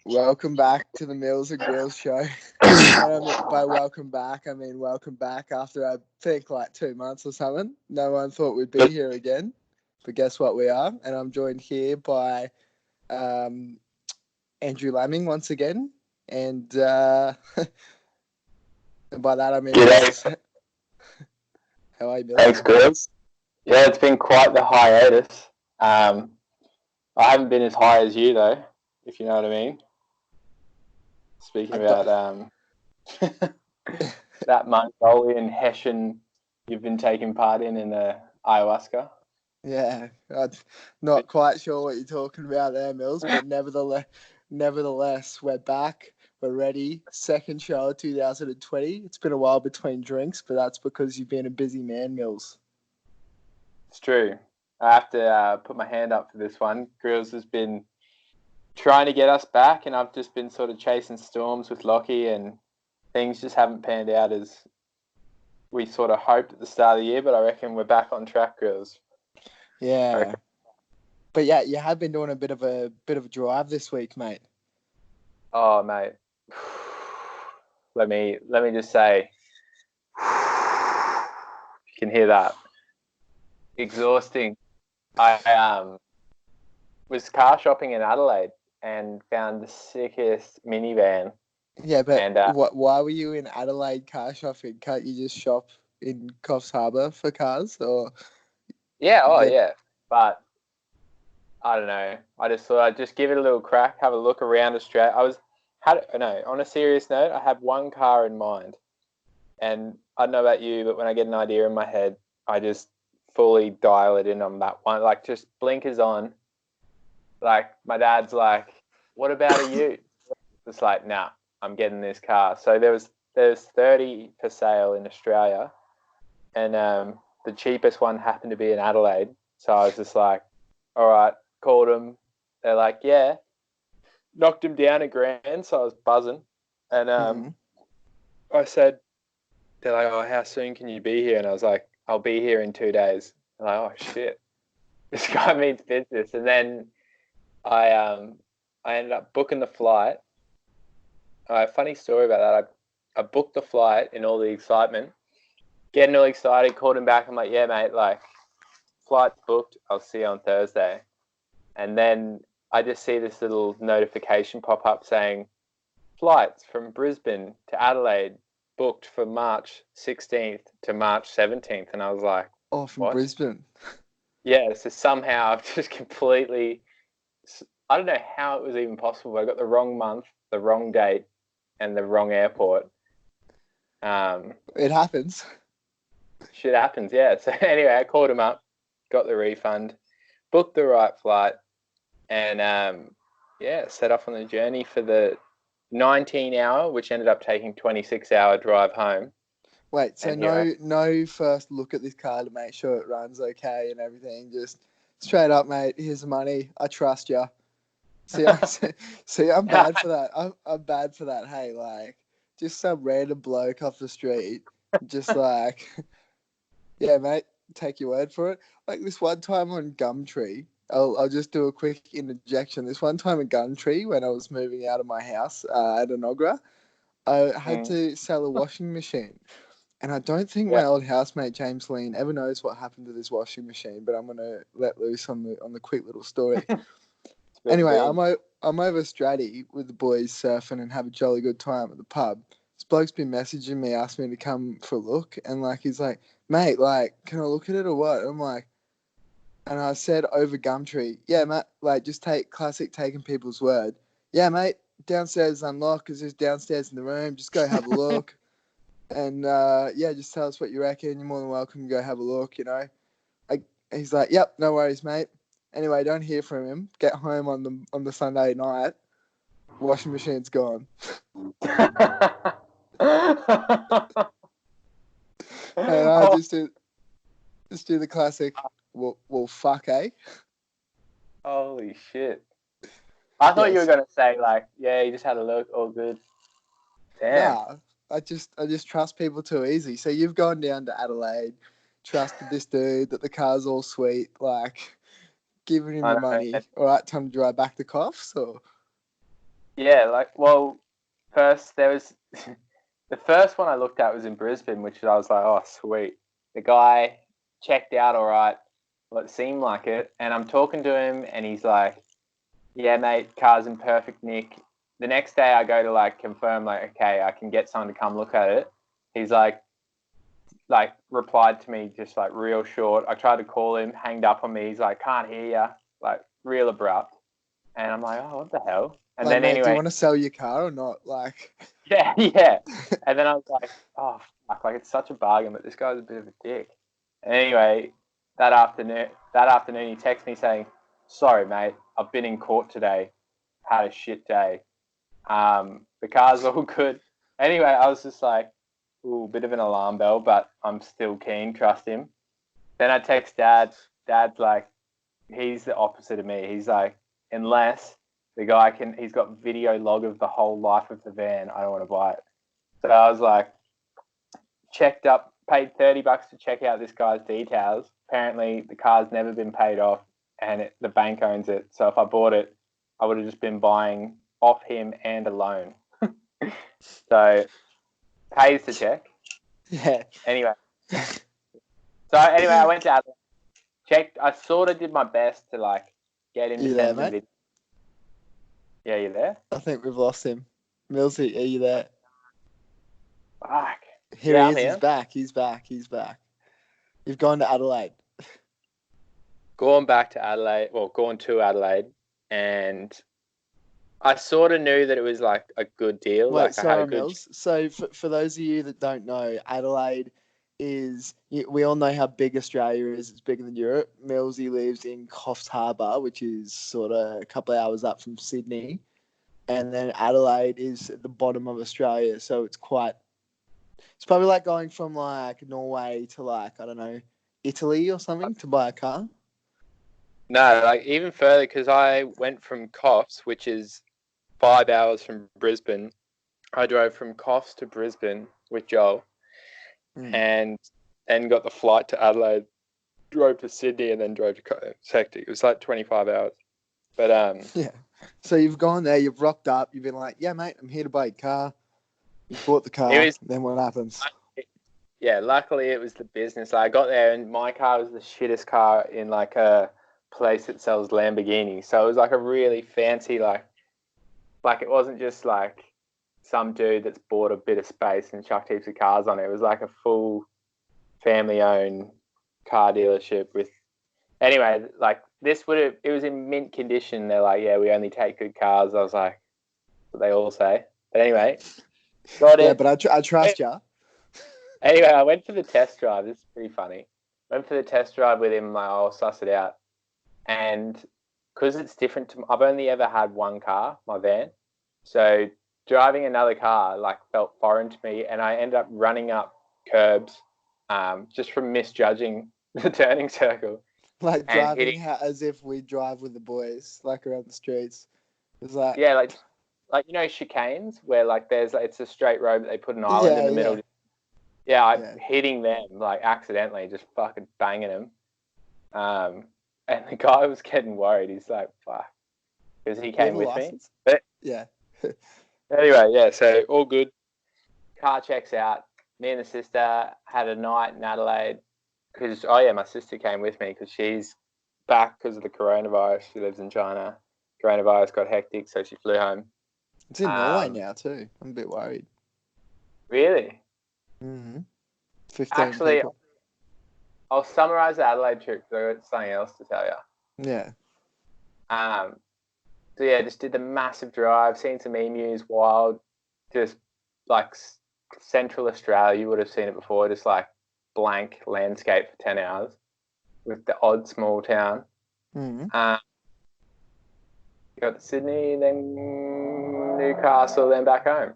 Welcome back to the Milz and Gryllz show. By welcome back, I mean welcome back after I think like 2 months or something. No one thought we'd be here again, but guess what, we are. And I'm joined here by Andrew Lamming once again. And and by that I mean Mills. G'day. How are you, Mills? Thanks, Gryllz. Yeah, it's been quite the hiatus. I haven't been as high as you, though, if you know what I mean. Speaking about that Mongolian Hessian you've been taking part in the ayahuasca. Yeah, I'm not quite sure what you're talking about there, Mills, but nevertheless, we're back. We're ready. Second show of 2020. It's been a while between drinks, but that's because you've been a busy man, Mills. It's true. I have to put my hand up for this one. Gryllz has been trying to get us back, and I've just been sort of chasing storms with Lockie, and things just haven't panned out as we sort of hoped at the start of the year, but I reckon we're back on track, Gryllz. Yeah. But yeah, you have been doing a bit of a drive this week, mate. Oh, mate. Let me just say, you can hear that. Exhausting. I was car shopping in Adelaide and found the sickest minivan. Yeah, but why were you in Adelaide car shopping? Can't you just shop in Coffs Harbour for cars? Or yeah. But I don't know. I just thought I'd just give it a little crack, have a look around Australia. On a serious note, I have one car in mind. And I don't know about you, but when I get an idea in my head, I just fully dial it in on that one. Like, just blinkers on. Like, my dad's like, what about a ute? It's like, nah, I'm getting this car. So there's 30 for sale in Australia. And the cheapest one happened to be in Adelaide. So I was just like, all right, called them. They're like, yeah. Knocked him down $1,000, so I was buzzing. And I said, they're like, oh, how soon can you be here? And I was like, I'll be here in 2 days. I'm like, oh, shit. This guy means business. And then I ended up booking the flight. Funny story about that. I booked the flight in all the excitement. Getting all excited, called him back. I'm like, yeah, mate, like, flight's booked. I'll see you on Thursday. And then I just see this little notification pop up saying flights from Brisbane to Adelaide booked for March 16th to March 17th. And I was like, oh, from what? Brisbane. Yeah, so somehow I've just completely, I don't know how it was even possible, but I got the wrong month, the wrong date, and the wrong airport. It happens. Shit happens, yeah. So anyway, I called him up, got the refund, booked the right flight, and set off on the journey for the 19-hour, which ended up taking 26-hour drive home. Wait, so no first look at this car to make sure it runs okay and everything. Just straight up, mate. Here's the money. I trust you. See, I'm bad for that. I'm bad for that. Hey, like, just some random bloke off the street, just like, yeah, mate. Take your word for it. Like this one time on Gumtree. I'll just do a quick interjection. This one time at Gumtree, when I was moving out of my house at Enoggera, I had to sell a washing machine. And I don't think my old housemate James Lean ever knows what happened to this washing machine, but I'm gonna let loose on the quick little story. Anyway, I'm over Stratty with the boys surfing and have a jolly good time at the pub. This bloke's been messaging me, asking me to come for a look, and like he's like, mate, like, can I look at it or what? I'm like, and I said over Gumtree, yeah, mate, like, just taking people's word. Yeah, mate, downstairs is unlocked, it's just downstairs in the room, just go have a look. And, just tell us what you reckon. You're more than welcome to go have a look, you know. He's like, yep, no worries, mate. Anyway, don't hear from him. Get home on the Sunday night. Washing machine's gone. And I just do the classic, well, fuck, eh? Holy shit. I thought you were going to say, like, yeah, you just had a look, all good. Damn. Nah, I just trust people too easy. So you've gone down to Adelaide, trusted this dude that the car's all sweet, like, giving him the money. All right, time to drive back to Coffs, or? Yeah, first there was the first one I looked at was in Brisbane, which I was like, oh, sweet. The guy checked out all right. Well, it seemed like it. And I'm talking to him, and he's like, yeah, mate, car's in perfect nick. The next day I go to confirm, okay, I can get someone to come look at it. He's replied to me just real short. I tried to call him, hanged up on me. He's like, can't hear ya, real abrupt. And I'm like, oh, what the hell? And then mate, anyway, do you want to sell your car or not? yeah. And then I was like, oh, fuck, it's such a bargain, but this guy's a bit of a dick. And anyway, that afternoon, he texted me saying, sorry, mate, I've been in court today. Had a shit day. The car's all good. Anyway, I was just like, ooh, bit of an alarm bell, but I'm still keen, trust him. Then I text Dad. Dad's like, he's the opposite of me. He's like, unless the guy he's got video log of the whole life of the van, I don't want to buy it. So I was like, checked up, paid $30 to check out this guy's details. Apparently the car's never been paid off and the bank owns it. So if I bought it, I would have just been buying off him and a loan. So pays to check. Yeah. Anyway. I went to Adelaide, checked. I sort of did my best to get him to send the video. Yeah, you there? I think we've lost him. Millsy, are you there? Fuck. Here he is. He's back. He's back. You've gone to Adelaide. Going to Adelaide, and I sort of knew that it was a good deal. Wait, sorry, Mills. So for those of you that don't know, Adelaide is, we all know how big Australia is. It's bigger than Europe. Millsy lives in Coffs Harbour, which is sort of a couple of hours up from Sydney. And then Adelaide is at the bottom of Australia. So it's probably like going from Norway to I don't know, Italy or something to buy a car. No, even further, because I went from Coffs, which is 5 hours from Brisbane. I drove from Coffs to Brisbane with Joel. And then got the flight to Adelaide, drove to Sydney, and then drove to it's hectic. It was 25 hours. But yeah. So you've gone there, you've rocked up, you've been like, yeah, mate, I'm here to buy a car. You bought the car. Then what happens? Yeah, luckily it was the business. I got there, and my car was the shittest car in a place that sells Lamborghini. So it was a really fancy it wasn't just some dude that's bought a bit of space and chucked heaps of cars on it. It was a full family-owned car dealership with... Anyway, it was in mint condition. They're like, yeah, we only take good cars. I was like, what they all say. But anyway, got it. Yeah, but I trust you. Anyway, I went for the test drive. This is pretty funny. Went for the test drive with him. I'll suss it out. And because it's different I've only ever had one car, my van. So driving another car felt foreign to me, and I ended up running up curbs just from misjudging the turning circle. Driving as if we drive with the boys, around the streets. It was yeah, chicanes where it's a straight road, but they put an island in the middle. Yeah, hitting them accidentally, just fucking banging them. And the guy was getting worried. He's like, fuck, because he came with me. But yeah. Anyway, yeah, so all good. Car checks out. Me and the sister had a night in Adelaide because, my sister came with me because she's back because of the coronavirus. She lives in China. Coronavirus got hectic, so she flew home. It's in Norway now too. I'm a bit worried. Really? Mm-hmm. 15 Actually, people. I'll summarise the Adelaide trip because I've got something else to tell you. Yeah. So yeah, just did the massive drive, seen some emus, wild, just Central Australia. You would have seen it before, just blank landscape for 10 hours with the odd small town. Mm-hmm. Got to Sydney, then Newcastle, then back home.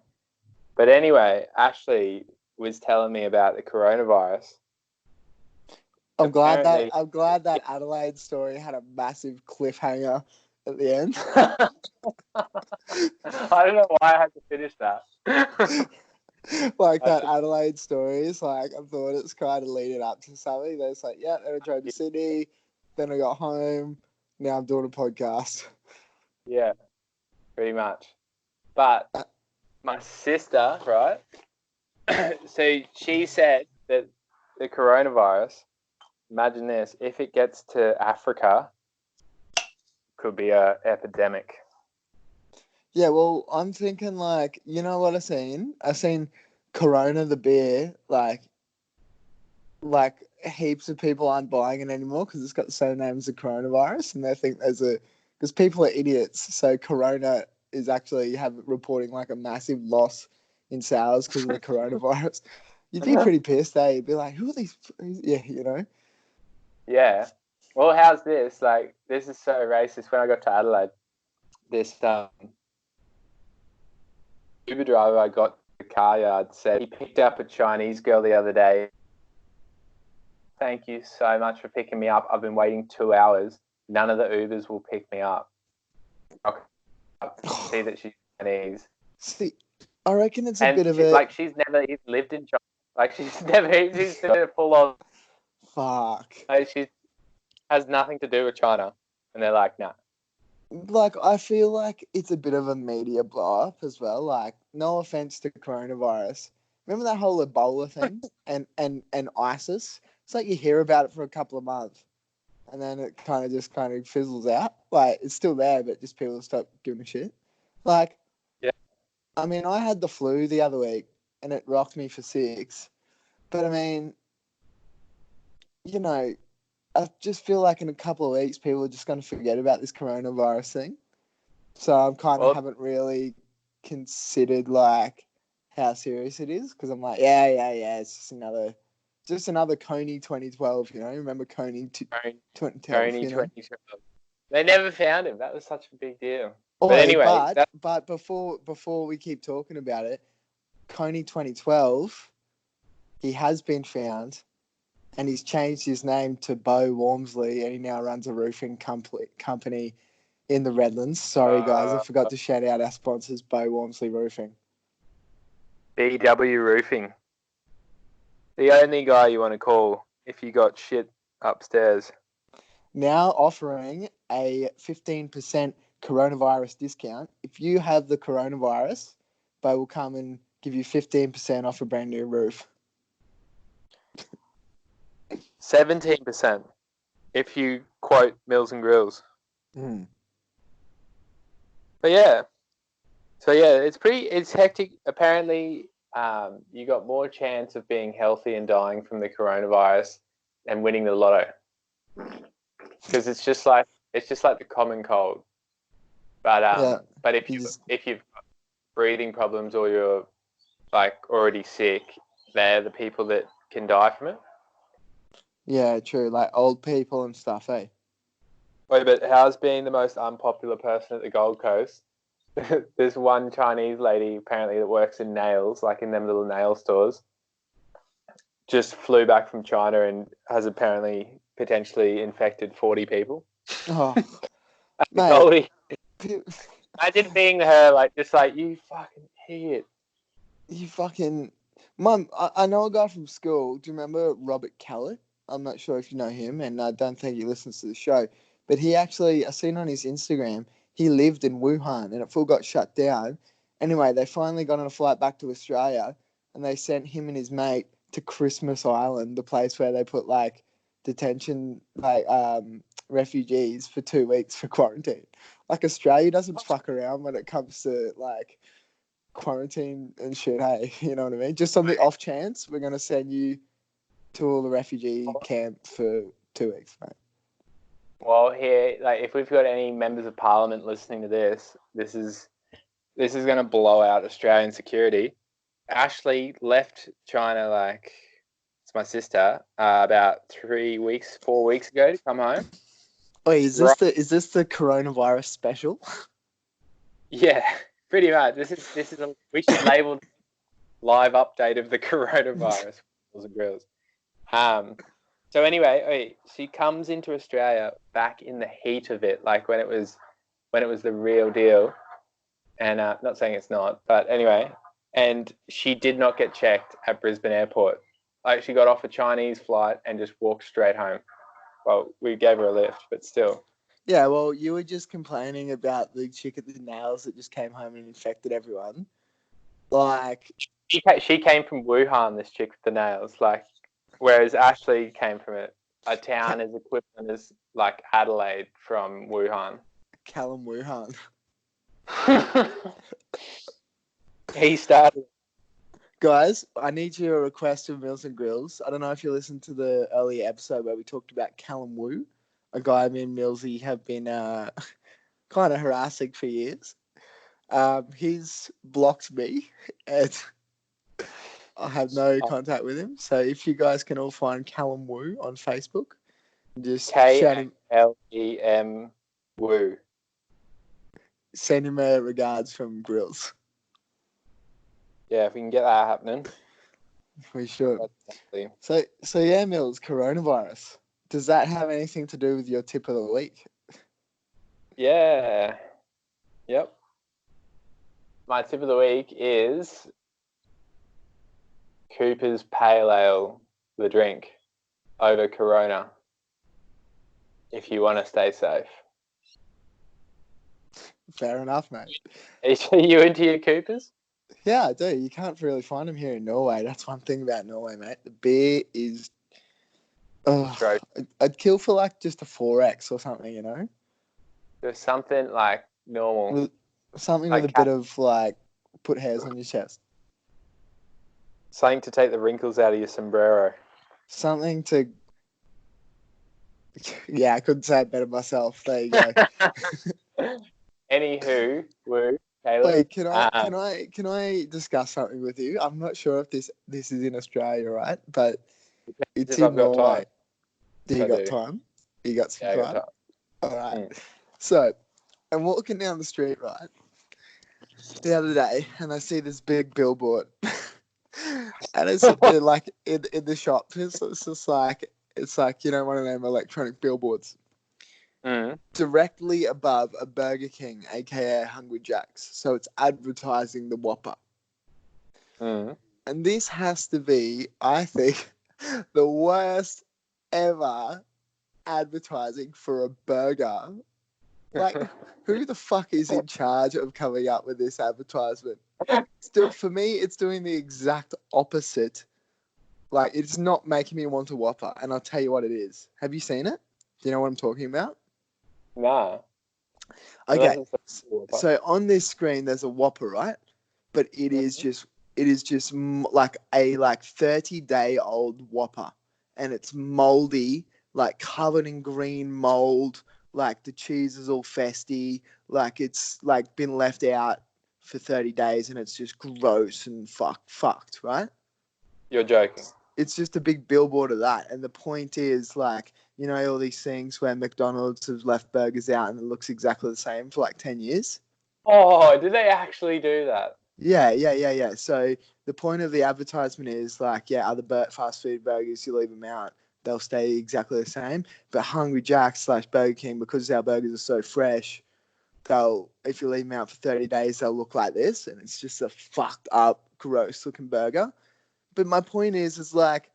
But anyway, Ashley was telling me about the coronavirus. I'm glad that Adelaide story had a massive cliffhanger at the end. I don't know why I had to finish that. That Adelaide story is I thought it's kind of leading up to something. Then it's then I drove to Sydney, then I got home, now I'm doing a podcast. Yeah, pretty much. But my sister, right? So she said that the coronavirus, imagine this, if it gets to Africa, could be a epidemic. Yeah, well, I'm thinking like, you know what I seen? I seen Corona the beer, like heaps of people aren't buying it anymore because it's got the same name as the coronavirus, and they think because people are idiots. So Corona is actually reporting like a massive loss in sales because of the coronavirus. You'd be pretty pissed, eh? You'd be like, who are these? Yeah, you know. Yeah. Well, how's this? Like, this is so racist. When I got to Adelaide, this Uber driver I got to the car yard said he picked up a Chinese girl the other day. Thank you so much for picking me up. I've been waiting 2 hours. None of the Ubers will pick me up. I see that she's Chinese. See, I reckon it's a And bit of a like she's never even lived in China. Like she's been full on. fuck. Like, she has nothing to do with China, and they're like, nah. Like, I feel like it's a bit of a media blow up as well. Like, no offense to coronavirus. Remember that whole Ebola thing and ISIS? It's like you hear about it for a couple of months and then it kind of fizzles out. Like, it's still there, but just people stop giving a shit. Like, Yeah. I mean, I had the flu the other week and it rocked me for 6. But I mean, you know, I just feel like in a couple of weeks, people are just going to forget about this coronavirus thing. So I'm kind of haven't really considered like how serious it is because I'm like, yeah, it's just another Coney 2012. You know, remember Coney 2012? Coney 2012. They never found him. That was such a big deal. But anyway, but before we keep talking about it, Coney 2012, he has been found, and he's changed his name to Bo Walmsley, and he now runs a roofing company in the Redlands. Sorry, guys, I forgot to shout out our sponsors, Bo Walmsley Roofing. BW Roofing. The only guy you want to call if you got shit upstairs. Now offering a 15% coronavirus discount. If you have the coronavirus, Bo will come and give you 15% off a brand new roof. 17% if you quote Milz and Gryllz. Mm. But yeah. So yeah, it's hectic. Apparently, you got more chance of being healthy and dying from the coronavirus and winning the lotto. Because it's just like the common cold. But but if you've got breathing problems or you're like already sick, they're the people that can die from it. Yeah, true. Like old people and stuff, eh? Wait, but how's being the most unpopular person at the Gold Coast? There's one Chinese lady apparently that works in nails, like in them little nail stores. Just flew back from China and has apparently potentially infected 40 people. Oh, mate. Imagine being her, like, just like, you fucking idiot. You fucking... Mum, I know a guy from school. Do you remember Robert Kellett? I'm not sure if you know him, and I don't think he listens to the show. But he actually, I seen on his Instagram, he lived in Wuhan, and it full got shut down. Anyway, they finally got on a flight back to Australia, and they sent him and his mate to Christmas Island, the place where they put, like, detention, like, refugees for 2 weeks for quarantine. Like, Australia doesn't fuck around when it comes to, like, quarantine and shit, hey? You know what I mean? Just on the off chance, we're going to send you to all the refugee camp for 2 weeks, mate. Well, here, like, if we've got any members of parliament listening to this is going to blow out Australian security. Ashley left China, like, it's my sister, about 4 weeks ago to come home. Wait, is this the coronavirus special? Yeah, pretty much. We should label live update of the coronavirus. Milz and Gryllz. So anyway, she comes into Australia back in the heat of it, like when it was the real deal. And not saying it's not, but anyway, and she did not get checked at Brisbane Airport. Like, she got off a Chinese flight and just walked straight home. Well, we gave her a lift, but still. Yeah, well, you were just complaining about the chick at the nails that just came home and infected everyone. Like, She came from Wuhan, this chick with the nails, like, whereas Ashley came from a town as equivalent as like Adelaide from Wuhan. Callum Wuhan. He started. Guys, I need your request of Milz and Gryllz. I don't know if you listened to the earlier episode where we talked about Callum Wu, a guy me and Millsy have been kind of harassing for years. He's blocked me, and I have no contact with him. So if you guys can all find Callum Wu on Facebook, just shout him. KLEM Wu. Send him a regards from Gryllz. Yeah, if we can get that happening. We should. So yeah, Mills, coronavirus. Does that have anything to do with your tip of the week? Yeah. Yep. My tip of the week is Cooper's Pale Ale, the drink, over Corona, if you want to stay safe. Fair enough, mate. Are you into your Coopers? Yeah, I do. You can't really find them here in Norway. That's one thing about Norway, mate. The beer is... I'd kill for like just a 4X or something, you know? There's something like normal. Something like with a bit of like, put hairs on your chest. Something to take the wrinkles out of your sombrero. Something to... Yeah, I couldn't say it better myself. There you go. Anywho, Woo, Caleb. Wait, can I discuss something with you? I'm not sure if this is in Australia, right? But it's in Norway. Do you got time? You got some time? All right. So, I'm walking down the street, right, the other day, and I see this big billboard, and it's like in the shop. It's just like you know, one of them electronic billboards. Directly above a Burger King, aka Hungry Jack's. So it's advertising the Whopper. And this has to be, I think, the worst ever advertising for a burger. Like, who the fuck is in charge of coming up with this advertisement? For me, it's doing the exact opposite. Like, it's not making me want a Whopper, and I'll tell you what it is. Have you seen it? Do you know what I'm talking about? Nah. Okay, so on this screen there's a Whopper, right? But it is just like a 30-day-old Whopper, and it's moldy, like covered in green mold, like the cheese is all festy, like it's like been left out for 30 days, and it's just gross and fucked, right? You're joking. It's just a big billboard of that, and the point is, like, you know, all these things where McDonald's has left burgers out and it looks exactly the same for like 10 years. Oh, did they actually do that? Yeah. So the point of the advertisement is like, yeah, other fast food burgers, you leave them out, they'll stay exactly the same. But Hungry Jack's / Burger King, because our burgers are so fresh, if you leave them out for 30 days, they'll look like this, and it's just a fucked up, gross looking burger. But my point is like,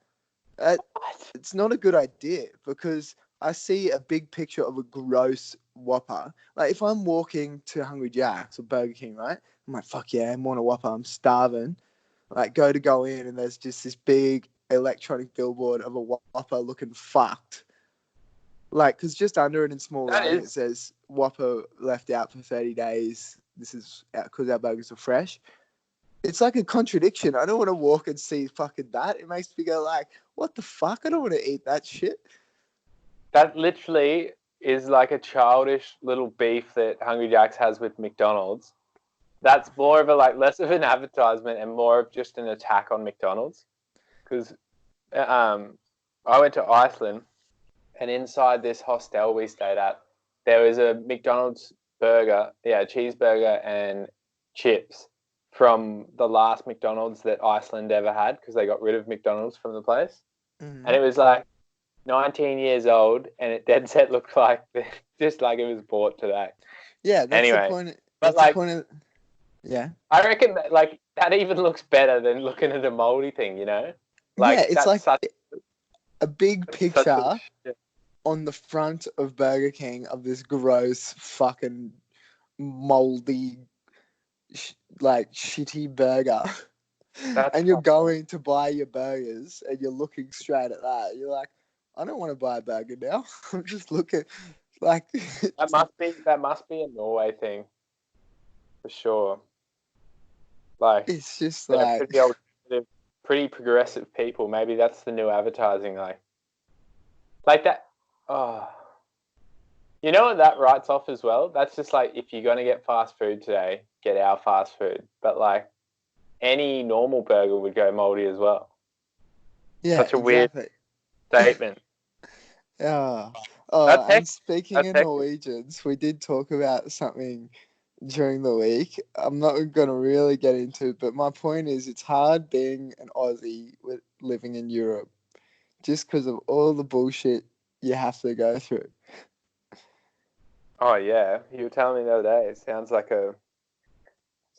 it's not a good idea, because I see a big picture of a gross Whopper. Like, if I'm walking to Hungry Jack's or Burger King, right, I'm like, fuck yeah, I want a Whopper, I'm starving. Like, go in, and there's just this big electronic billboard of a Whopper looking fucked. Like, because just under it in small writing, it says Whopper left out for 30 days. This is because our burgers are fresh. It's like a contradiction. I don't want to walk and see fucking that. It makes me go like, what the fuck? I don't want to eat that shit. That literally is like a childish little beef that Hungry Jack's has with McDonald's. That's more of a less of an advertisement and more of just an attack on McDonald's. Because I went to Iceland, and inside this hostel we stayed at, there was a McDonald's burger, cheeseburger and chips from the last McDonald's that Iceland ever had, because they got rid of McDonald's from the place. And it was like 19 years old, and it dead set looked like just like it was bought today. Yeah, that's the point. That's the point of, yeah. I reckon that even looks better than looking at a moldy thing, you know? Like, yeah, it's like a big picture on the front of Burger King of this gross fucking moldy, shitty burger. That's And you're going to buy your burgers and you're looking straight at that. You're like, I don't want to buy a burger now. I'm just looking like that must be a Norway thing for sure. Like it's just they're like pretty alternative, pretty progressive people. Maybe that's the new advertising, like that. Oh, you know what that writes off as well? That's just like, if you're gonna get fast food today, get our fast food. But like any normal burger would go moldy as well. yeah, Such a weird statement. Yeah. And speaking of That's Norwegians, we did talk about something during the week. I'm not going to really get into it, but my point is it's hard being an Aussie living in Europe just because of all the bullshit you have to go through. Oh yeah, you were telling me the other day. It sounds like a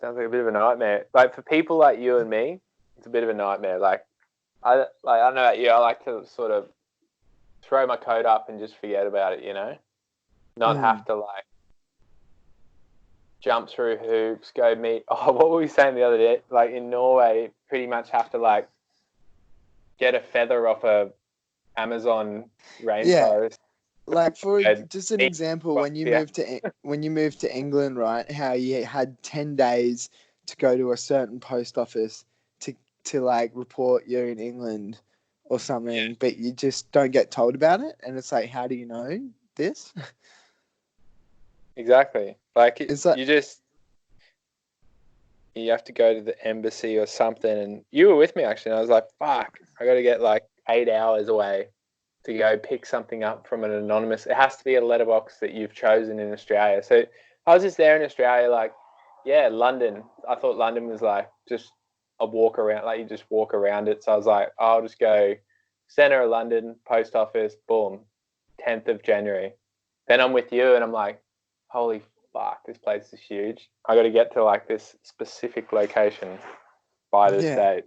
bit of a nightmare. Like for people like you and me, it's a bit of a nightmare. I don't know about you. I like to sort of throw my coat up and just forget about it. Not have to like jump through hoops, go meet. Oh, what were we saying the other day? Like in Norway, pretty much have to like get a feather off a Amazon rainforest. Yeah. Like for just an example, when you moved to England, right? How you had 10 days to go to a certain post office to like report you're in England or something, but you just don't get told about it, and it's like, how do you know this? Exactly. Like It's like, you have to go to the embassy or something, and you were with me actually, and I was like, fuck, I got to get like 8 hours away to go pick something up from an anonymous. It has to be a letterbox that you've chosen in Australia. So I was just there in Australia, like, yeah, London. I thought London was like just a walk around, like you just walk around it. So I was like, I'll just go center of London, post office, boom, 10th of January. Then I'm with you and I'm like, holy fuck, this place is huge. I got to get to like this specific location by this date.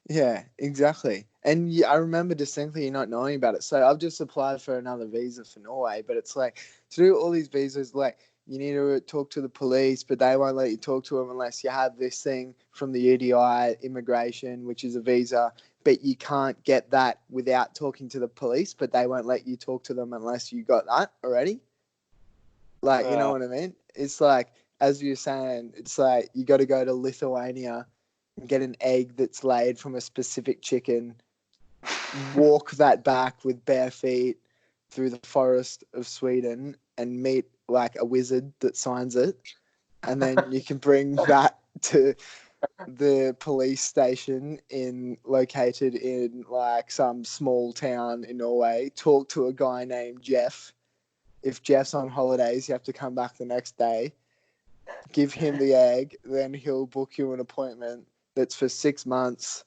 Yeah, exactly. And I remember distinctly you not knowing about it. So I've just applied for another visa for Norway, but it's like to do all these visas, like you need to talk to the police, but they won't let you talk to them unless you have this thing from the UDI immigration, which is a visa, but you can't get that without talking to the police, but they won't let you talk to them unless you got that already. Like, you know what I mean? It's like, as you're saying, it's like you got to go to Lithuania and get an egg that's laid from a specific chicken, walk that back with bare feet through the forest of Sweden and meet like a wizard that signs it. And then you can bring that to the police station located in like some small town in Norway, talk to a guy named Jeff. If Jeff's on holidays, you have to come back the next day, give him the egg, then he'll book you an appointment that's for 6 months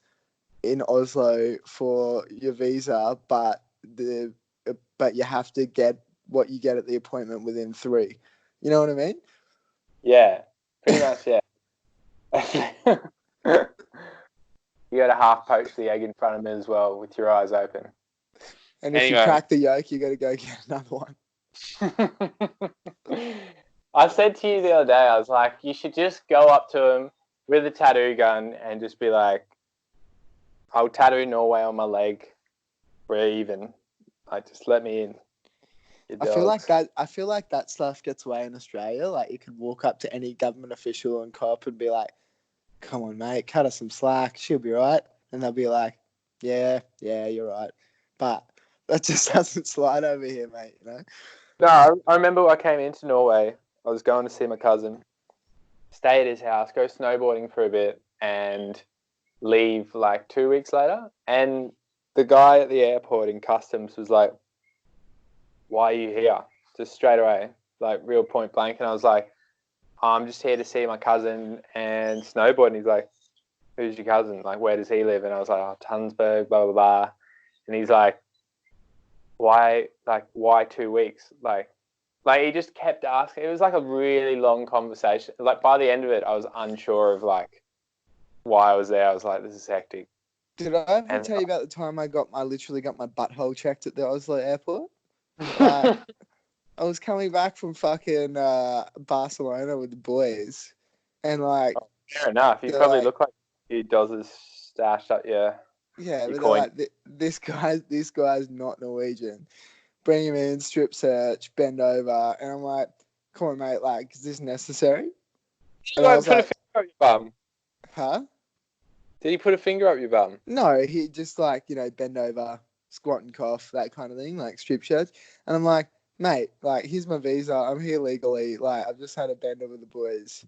in Oslo for your visa, but you have to get what you get at the appointment within 3. You know what I mean? Yeah, pretty much, yeah. You got to half poach the egg in front of me as well with your eyes open. And if you crack the yolk, you got to go get another one. I said to you the other day, I was like, you should just go up to him with a tattoo gun and just be like, I'll tattoo Norway on my leg. We're even. Like, just let me in. I feel like that stuff gets away in Australia. Like, you could walk up to any government official and cop and be like, come on, mate, cut us some slack. She'll be right. And they'll be like, yeah, you're right. But that just doesn't slide over here, mate, you know? No, I remember I came into Norway. I was going to see my cousin, stay at his house, go snowboarding for a bit, and leave like 2 weeks later. And the guy at the airport in customs was like, why are you here? Just straight away, like real point blank. And I was like, I'm just here to see my cousin and snowboard. And he's like, who's your cousin? Like, where does he live? And I was like, oh, Tunsberg, blah, blah, blah. And he's like, why 2 weeks? Like he just kept asking. It was like a really long conversation. Like by the end of it, I was unsure of like why I was there. I was like, this is hectic. Did I ever tell you about the time I literally got my butthole checked at the Oslo airport? Like, I was coming back from fucking Barcelona with the boys, and like, Fair enough. You probably look like a few dollars stashed up your but they're coin. like, this guy's not Norwegian. Bring him in, strip search, bend over, and I'm like, come on, mate, like, is this necessary? Did he put a finger up your bum? Huh? Did he put a finger up your bum? No, he just like, bend over, squat and cough, that kind of thing, like strip search. And I'm like, mate, like, here's my visa. I'm here legally. Like, I've just had a bend over the boys.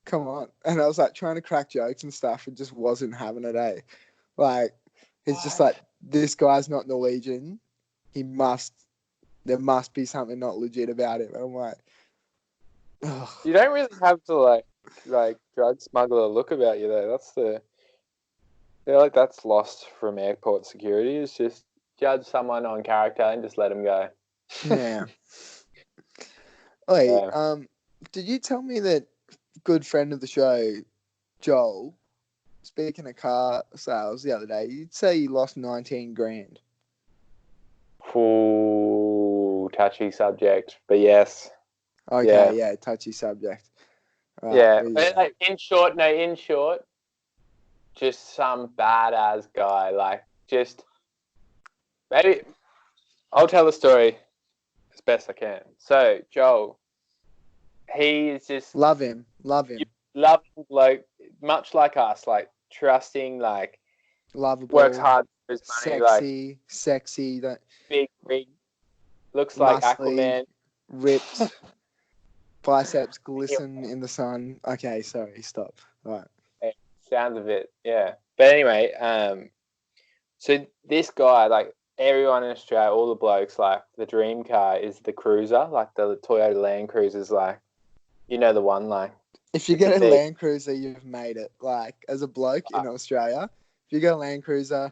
Come on. And I was like trying to crack jokes and stuff and just wasn't having it, eh? Like, it's just like, this guy's not Norwegian. There must be something not legit about him. And I'm like, ugh. You don't really have to like drug smuggler look about you though. That's lost from airport security. It's just judge someone on character and just let them go. Yeah. Wait, did you tell me that good friend of the show, Joel, speaking of car sales the other day, you'd say you lost 19 grand? Ooh, touchy subject, but yes. Okay, yeah, touchy subject. Right, yeah, but like, in short, just some badass guy, like, just, maybe, I'll tell the story as best I can. So, Joel, he is just... Love him. Love him, like, much like us, like, trusting, like... Lovable. Works hard for his money, sexy. That big rig. Looks like Aquaman. Ripped. Biceps glisten in the sun. Okay, sorry, stop. All right. Yeah, sounds of it, yeah. But anyway, so this guy, like, everyone in Australia, all the blokes, like, the dream car is the Cruiser, like the Toyota Land Cruiser's, like, you know the one, like... If you get a Land Cruiser, you've made it. Like, as a bloke in Australia, if you get a Land Cruiser,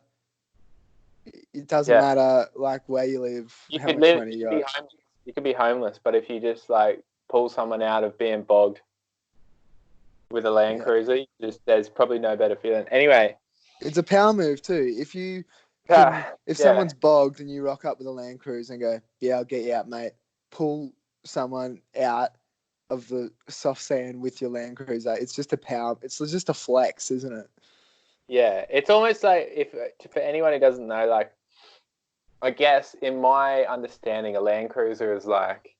it doesn't matter, like, where you live, how much money you got. You could be homeless, but if you just, like, pull someone out of being bogged with a Land Cruiser, there's probably no better feeling. Anyway. It's a power move, too. If someone's bogged and you rock up with a Land Cruiser and go, yeah, I'll get you out, mate, pull someone out of the soft sand with your Land Cruiser, it's just a flex, isn't it? Yeah, it's almost like, for anyone who doesn't know, like, I guess in my understanding, a Land Cruiser is like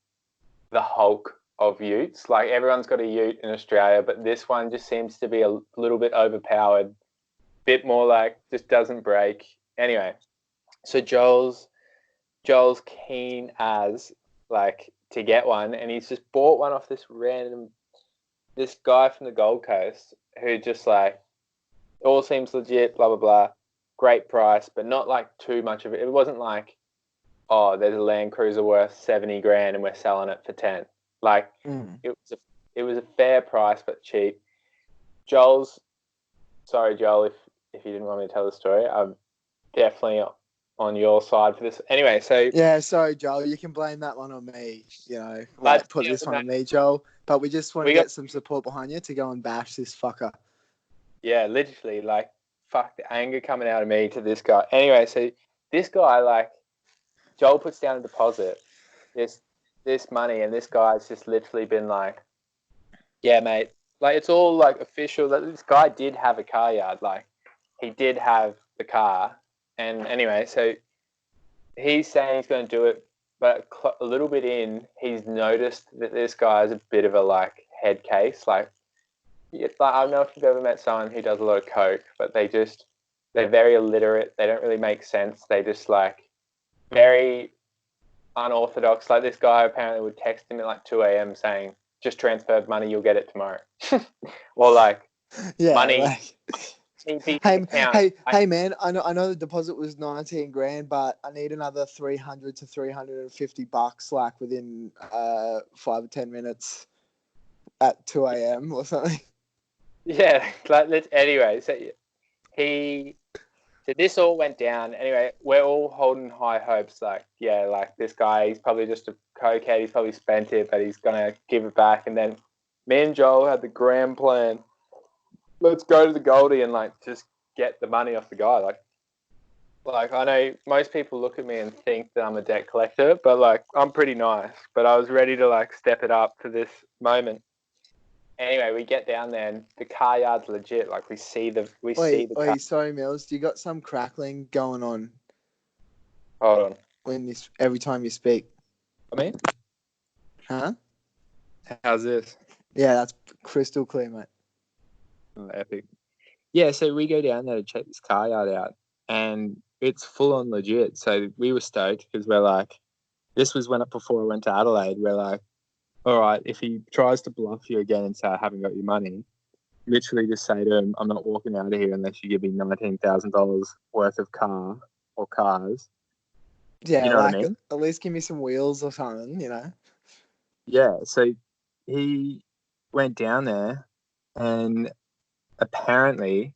the Hulk of utes. Like, everyone's got a ute in Australia, but this one just seems to be a little bit overpowered, bit more like just doesn't break. Anyway, so Joel's keen as, like, to get one, and he's just bought one off this guy from the Gold Coast who just, like, all seems legit, blah, blah, blah. Great price, but not, like, too much of it. It wasn't like, oh, there's a Land Cruiser worth 70 grand and we're selling it for 10. Like, it was a fair price, but cheap. Sorry, Joel, if you didn't want me to tell the story, I'm definitely on your side for this. Anyway, so... Yeah, sorry, Joel. You can blame that one on me, Like, put this one on me, Joel. But we just want to get some support behind you to go and bash this fucker. Yeah, literally, like, fuck, the anger coming out of me to this guy. Anyway, so this guy, like, Joel puts down a deposit, this money, and this guy's just literally been like, yeah, mate, like, it's all, like, official that this guy did have a car yard. Like, he did have the car. And anyway, so he's saying he's going to do it, but a little bit in, he's noticed that this guy's a bit of a, like, head case. Like, I don't know if you've ever met someone who does a lot of coke, but they're very illiterate. They don't really make sense. They just, like, very unorthodox. Like, this guy apparently would text him at, like, 2 a.m. saying, just transfer money, you'll get it tomorrow. Or, like, money. Like... Hey, man! I know the deposit was 19 grand, but I need another 300 to 350 bucks, like, within 5 or 10 minutes at 2 a.m. or something. Yeah, like, anyway, so this all went down. Anyway, we're all holding high hopes. Like, yeah, like, this guy, he's probably just a cokehead. He's probably spent it, but he's gonna give it back. And then me and Joel had the grand plan. Let's go to the Goldie and, like, just get the money off the guy. Like like, I know most people look at me and think that I'm a debt collector, but like, I'm pretty nice. But I was ready to like step it up for this moment. Anyway, we get down there and the car yard's legit. Like, we see the car. Sorry, Mills. Do you got some crackling going on Hold on. every time you speak? I mean, Huh? how's this? Yeah, that's crystal clear, mate. Oh, epic. Yeah, so we go down there to check this car yard out, and it's full on legit. So we were stoked because we're like, this was before I went to Adelaide. We're like, all right, if he tries to bluff you again and say I haven't got your money, literally just say to him, I'm not walking out of here unless you give me $19,000 worth of car or cars. Yeah, you know what I mean? At least give me some wheels or something, you know? Yeah, so he went down there and apparently,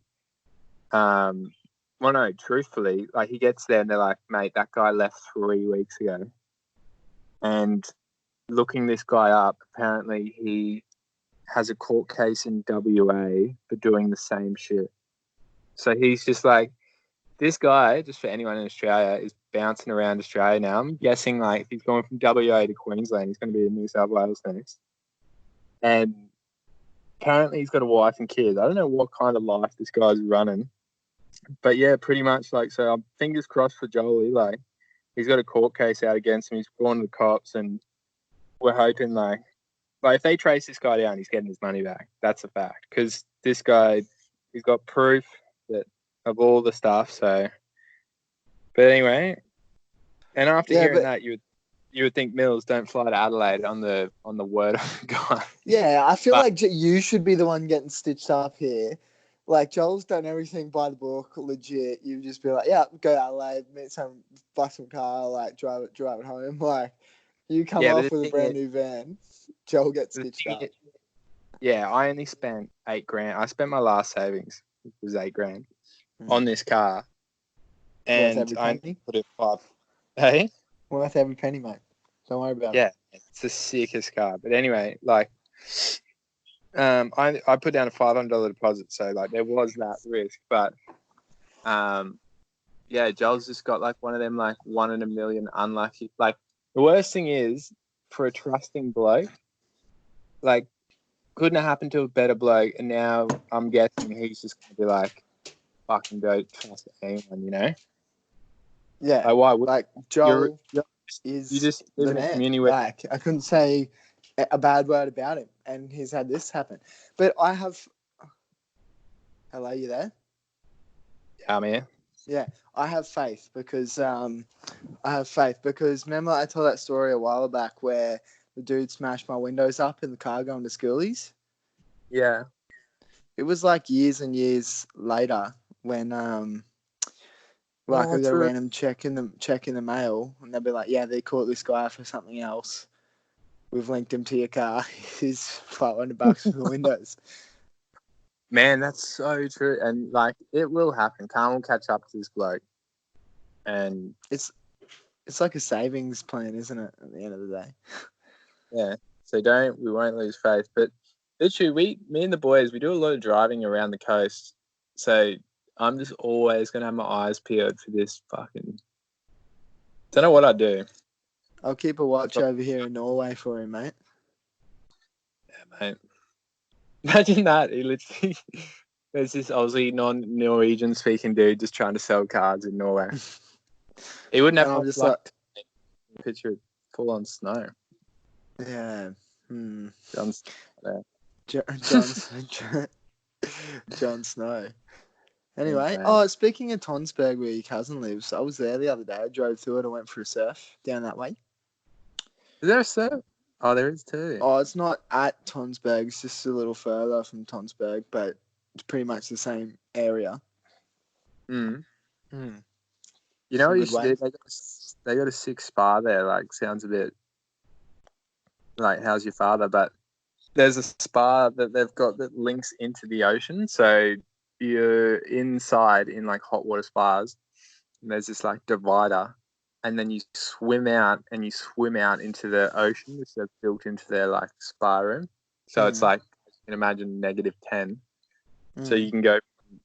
truthfully, like he gets there and they're like, mate, that guy left 3 weeks ago. And looking this guy up, apparently he has a court case in WA for doing the same shit. So he's just like, this guy, just for anyone in Australia, is bouncing around Australia now. I'm guessing like if he's going from WA to Queensland, he's going to be in New South Wales next. And apparently he's got a wife and kids. I don't know what kind of life this guy's running. But yeah, pretty much like, so I'm fingers crossed for Jolie. Like, he's got a court case out against him. He's gone to the cops, and we're hoping like if they trace this guy down, he's getting his money back. That's a fact. Because this guy, he's got proof that of all the stuff. So, but anyway, and after hearing that, you would think Mills don't fly to Adelaide on the word of God. Yeah, I feel like you should be the one getting stitched up here. Like, Joel's done everything by the book, legit. You just be like, yeah, go to Adelaide, buy some car, like drive it home. Like, you come off with a brand new van, Joel gets stitched up. Yeah, I only spent $8,000. I spent my last savings, which was $8,000, on this car, and I put it $5,000. Hey, worth every penny, mate. Don't worry about it. Yeah, it's the sickest car. But anyway, like, I put down a $500 deposit, so like there was that risk. But yeah, Joel's just got like one of them like 1 in a million unlucky. Like, the worst thing is, for a trusting bloke, like, couldn't have happened to a better bloke, and now I'm guessing he's just gonna be like, fucking don't trust anyone, you know? Yeah. Like, why would, like Joel you just live in a community where, like, I couldn't say a bad word about him, and he's had this happen. But I have. Hello, you there? Yeah, I'm here. Yeah, I have faith because remember I told that story a while back where the dude smashed my windows up in the car going to schoolies. Yeah. It was like years and years later when I got a random check in the mail, and they'll be like, yeah, they caught this guy for something else. We've linked him to your car. He's $500 for the windows. Man, that's so true. And like, it will happen. Khan will catch up to this bloke. And it's like a savings plan, isn't it, at the end of the day? Yeah. So we won't lose faith. But literally, me and the boys, we do a lot of driving around the coast. So I'm just always going to have my eyes peeled for this fucking... Don't know what I do. I'll keep a watch over here in Norway for him, mate. Yeah, mate. Imagine that. He literally... There's this Aussie non-Norwegian speaking dude just trying to sell cars in Norway. He wouldn't have much luck. Picture it full on snow. Yeah. John Snow. Anyway, speaking of Tonsberg, where your cousin lives, I was there the other day. I drove through it. I went for a surf down that way. Is there a surf? Oh, there is too. Oh, it's not at Tonsberg. It's just a little further from Tonsberg, but it's pretty much the same area. You know what you should do? They got a sick spa there. Like, sounds a bit like, how's your father? But there's a spa that they've got that links into the ocean. So you're inside in like hot water spas, and there's this like divider, and then you swim out into the ocean, which they've built into their like spa room. So it's like, you can imagine -10. So you can go from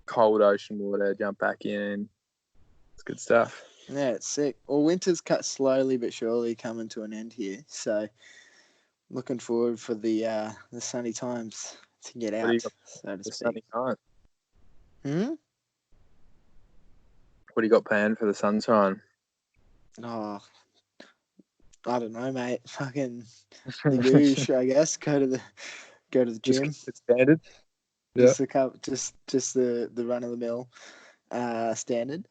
cold ocean water, jump back in. It's good stuff. Yeah, it's sick. Well, winter's cut slowly but surely coming to an end here, so looking forward for the sunny times to get What do you out, got so to for speak. sunny time? Hmm? What do you got planned for the sunshine? Oh, I don't know, mate. Fucking the usual, I guess. Go to the gym. Just standard. Yeah. Just the the run of the mill, standard.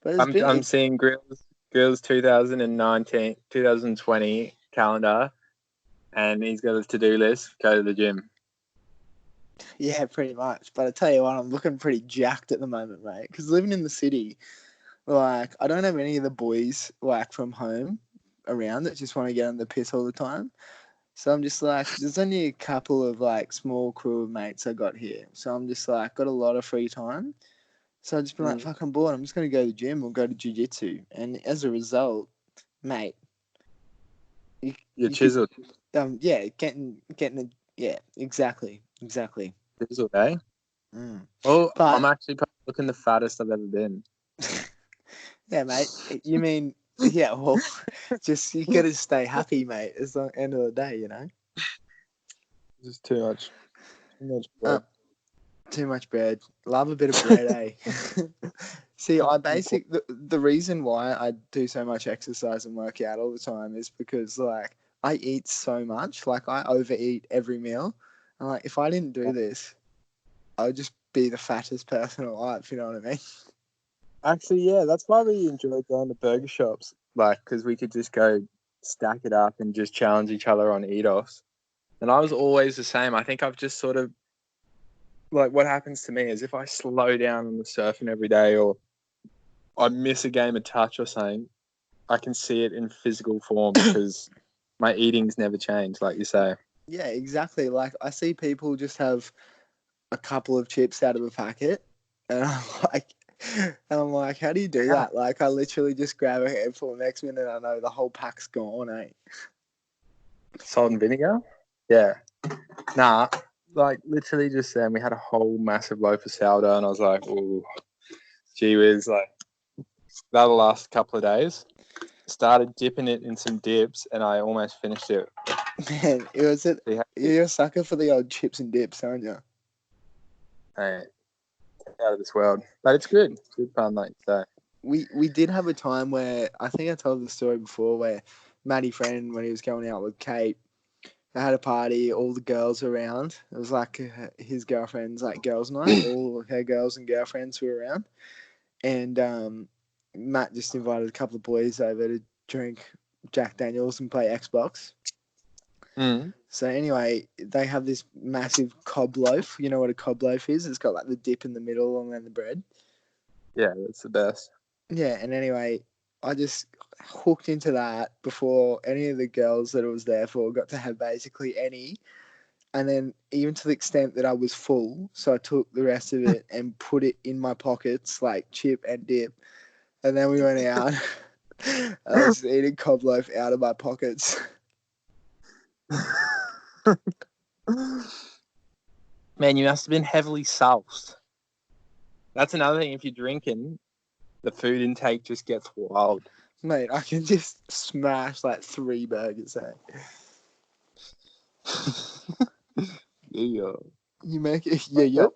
But it's I'm seeing Gryllz 2020 calendar, and he's got his to-do list. Go to the gym. Yeah, pretty much. But I tell you what, I'm looking pretty jacked at the moment, mate. Because living in the city, like, I don't have any of the boys like from home around that just want to get on the piss all the time. So I'm just like, there's only a couple of like small crew of mates I got here. So I'm just like, got a lot of free time. So I just been like, fucking bored. I'm just gonna go to the gym or go to jiu-jitsu. And as a result, mate, You're chiseled. Yeah, yeah, exactly. Chiseled, eh? Well, I'm actually probably looking the fattest I've ever been. Yeah, mate. You mean, yeah, well, just you got to stay happy, mate. It's the end of the day, you know. Just too much bread. Too much bread. Love a bit of bread, eh? See, the reason why I do so much exercise and work out all the time is because like I eat so much. Like I overeat every meal. And like if I didn't do this, I would just be the fattest person alive. You know what I mean? Actually, yeah, that's why we enjoy going to burger shops. Like, because we could just go stack it up and just challenge each other on eat-offs. And I was always the same. I think I've just sort of, like, what happens to me is if I slow down on the surfing every day or I miss a game of touch or something, I can see it in physical form because my eating's never changed, like you say. Yeah, exactly. Like I see people just have a couple of chips out of a packet, and I'm like, how do you do that? Like I literally just grab a handful, next minute I know the whole pack's gone, eh? Salt and vinegar? Yeah. Nah, like literally just then we had a whole massive loaf of sourdough and I was like, ooh, gee whiz, like that'll last a couple of days. Started dipping it in some dips and I almost finished it. Man, you're a sucker for the old chips and dips, aren't you? Hey, out of this world. But it's good. It's good fun, like so. We did have a time where I think I told the story before where Matty Friend, when he was going out with Kate, they had a party, all the girls around. It was like his girlfriend's like girls' night. All her girls and girlfriends were around. And Matt just invited a couple of boys over to drink Jack Daniels and play Xbox. So anyway, they have this massive cob loaf. You know what a cob loaf is? It's got like the dip in the middle and then the bread. Yeah, that's the best. Yeah, and anyway, I just hooked into that before any of the girls that it was there for got to have basically any. And then even to the extent that I was full, so I took the rest of it and put it in my pockets, like chip and dip. And then we went out. I was eating cob loaf out of my pockets. Man, you must have been heavily sauced. That's another thing. If you're drinking, the food intake just gets wild. Mate, I can just smash like 3 burgers, eh? Yeah. You make it, yeah.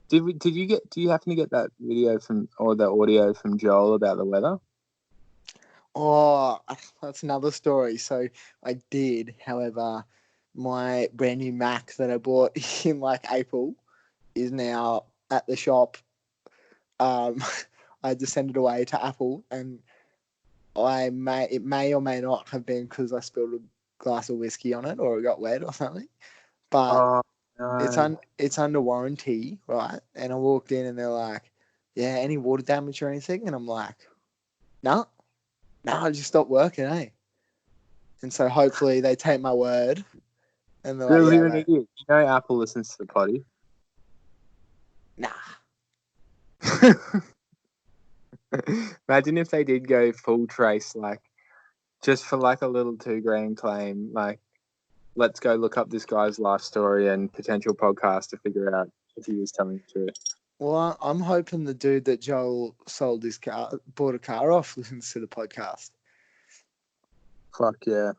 Do you happen to get that video or the audio from Joel about the weather? Oh, that's another story. So I did, however, my brand new Mac that I bought in like April is now at the shop. I had to send it away to Apple, and it may or may not have been because I spilled a glass of whiskey on it or it got wet or something. But no. It's under warranty, right? And I walked in and they're like, "Yeah, any water damage or anything?" And I'm like, "No, I just stopped working, eh?" And so hopefully they take my word. And they're like, "Yeah, you know, Apple listens to the potty." Nah. Imagine if they did go full trace, like just for like a little $2,000 claim, like let's go look up this guy's life story and potential podcast to figure out if he was telling the truth. Well, I'm hoping the dude that Joel bought a car off, listens to the podcast. Fuck yeah.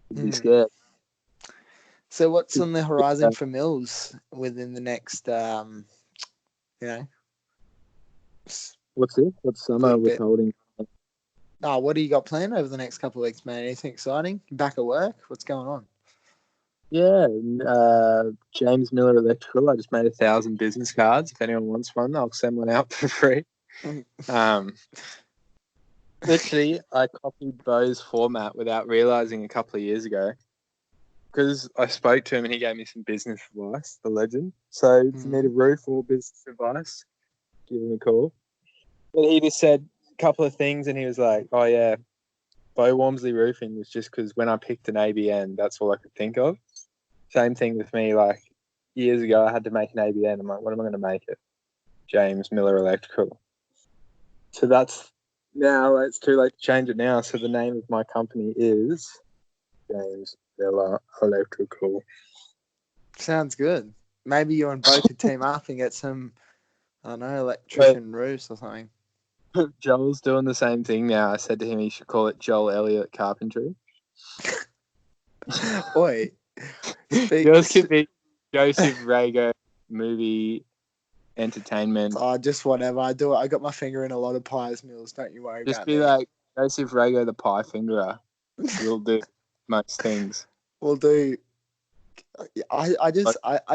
You'd be Mm. scared. So what's on the horizon for Milz within the next, you know? What's it? What's summer withholding? What do you got planned over the next couple of weeks, man? Anything exciting? Back at work? What's going on? Yeah, James Miller Electrical. I just made 1,000 business cards. If anyone wants one, I'll send one out for free. Literally, I copied Bo's format without realizing a couple of years ago because I spoke to him and he gave me some business advice, the legend. So if you need a roof or business advice, give him a call. But he just said a couple of things and he was like, oh yeah, Bo Walmsley Roofing was just because when I picked an ABN, that's all I could think of. Same thing with me, like years ago, I had to make an ABN. I'm like, what am I going to make it? James Miller Electrical. So that's now, it's too late to change it now. So the name of my company is James Miller Electrical. Sounds good. Maybe you and Bo could team up and get some, I don't know, electrician roofs or something. Joel's doing the same thing now. I said to him he should call it Joel Elliott Carpentry. Oi. Yours could be Joseph Rago Movie Entertainment. Oh, just whatever. I do it. I got my finger in a lot of pies, Mills. Don't you worry about it. Just be like Joseph Rago the Pie Fingerer. We'll do most things. We'll do. I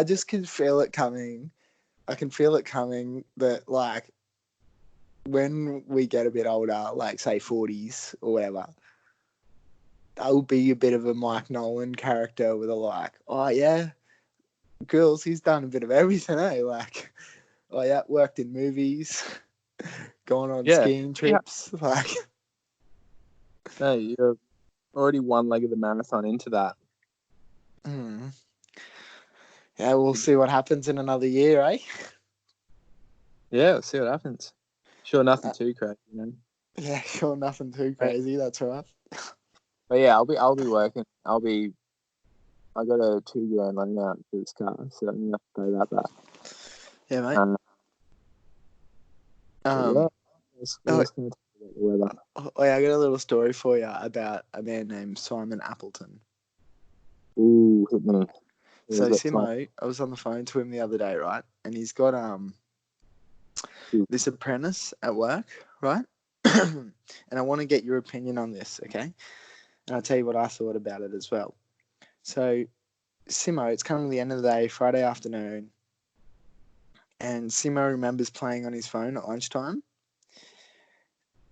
just can feel it coming. I can feel it coming that, like, when we get a bit older, like say 40s or whatever, that'll be a bit of a Mike Nolan character with a like, oh yeah, Gryllz, he's done a bit of everything, eh? Like, oh yeah, worked in movies, gone on skiing trips, like. No, you're already one leg of the marathon into that. Yeah, we'll see what happens in another year, eh? Yeah, we'll see what happens. Sure, nothing too crazy, man. Yeah, sure, nothing too crazy. That's right. But yeah, I'll be working. I got a $2,000 loan out for this car, so I'm gonna have to pay that back. Yeah, mate. I got a little story for you about a man named Simon Appleton. Ooh, hit me. So Simo, I was on the phone to him the other day, right? And he's got this apprentice at work, right? And I want to get your opinion on this, okay? And I'll tell you what I thought about it as well. So Simo, it's coming to the end of the day, Friday afternoon, and Simo remembers playing on his phone at lunchtime.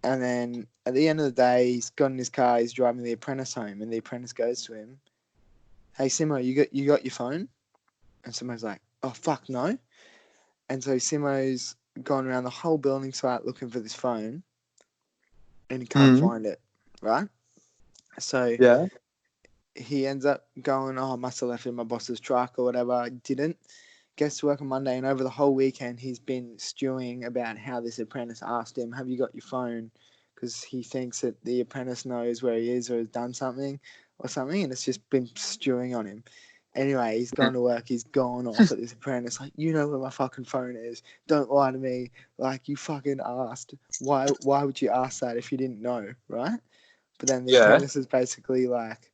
And then at the end of the day, he's got in his car, he's driving the apprentice home, and the apprentice goes to him, hey, Simo, you got your phone? And Simo's like, oh, fuck, no. And so Simo's gone around the whole building site looking for this phone, and he can't find it, right? So he ends up going, oh, I must have left it in my boss's truck or whatever. I didn't. Gets to work on Monday, and over the whole weekend, he's been stewing about how this apprentice asked him, have you got your phone? Because he thinks that the apprentice knows where he is or has done something or something, and it's just been stewing on him. Anyway, he's gone to work, he's gone off at this apprentice, like, you know where my fucking phone is. Don't lie to me. Like, you fucking asked. Why would you ask that if you didn't know, right? But then the apprentice is basically like,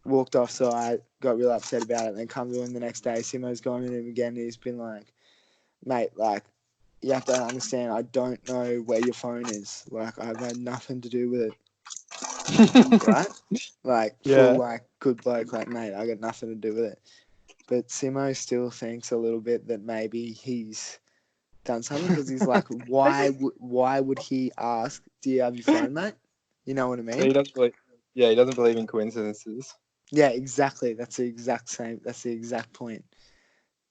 walked off site, got real upset about it, then come to him the next day. Simo's gone to him again, and he's been like, mate, like, you have to understand, I don't know where your phone is. Like, I've had nothing to do with it. Right? Like, full, like, good bloke, like, mate, I got nothing to do with it. But Simo still thinks a little bit that maybe he's done something, because he's like, why would he ask, do you have your phone, mate? You know what I mean? So he doesn't believe in coincidences. Yeah, exactly. That's the exact point.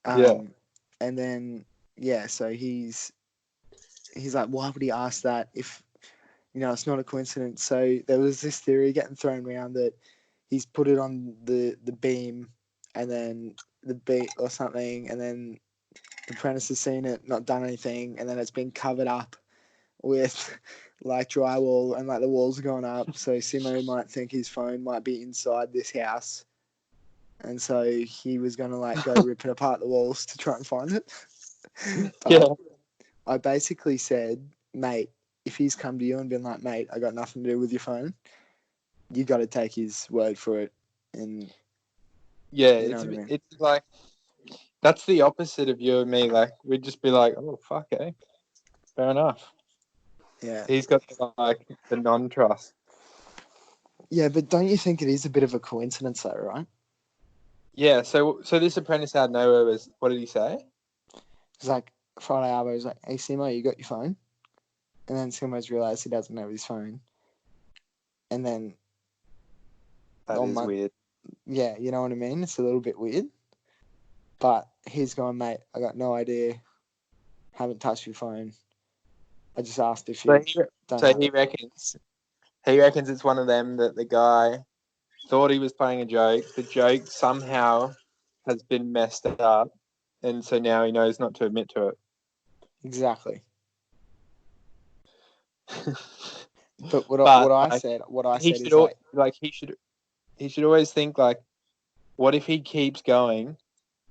And then, so he's like, why would he ask that if, it's not a coincidence? So there was this theory getting thrown around that he's put it on the beam, and then the beat or something, and then the apprentice has seen it, not done anything, and then it's been covered up with like drywall, and like the walls are going up, so Simo might think his phone might be inside this house, and so he was gonna like go ripping apart the walls to try and find it. Yeah. I basically said, mate, if he's come to you and been like, mate, I got nothing to do with your phone, you got to take his word for it. And Yeah, you know what I mean? it's like, that's the opposite of you and me. Like, we'd just be like, oh, fuck, eh? Fair enough. Yeah. He's got, like, the non-trust. Yeah, but don't you think it is a bit of a coincidence though, right? Yeah, so this apprentice out of nowhere was, what did he say? It's like Friday Arvo was like, hey, Simo, you got your phone? And then Simo's realised he doesn't have his phone. And then... That is weird. Yeah, you know what I mean? It's a little bit weird. But he's going, mate, I got no idea. Haven't touched your phone. I just asked if you He reckons it's one of them that the guy thought he was playing a joke. The joke somehow has been messed up, and so now he knows not to admit to it. Exactly. But what I said is like he should always think like, what if he keeps going?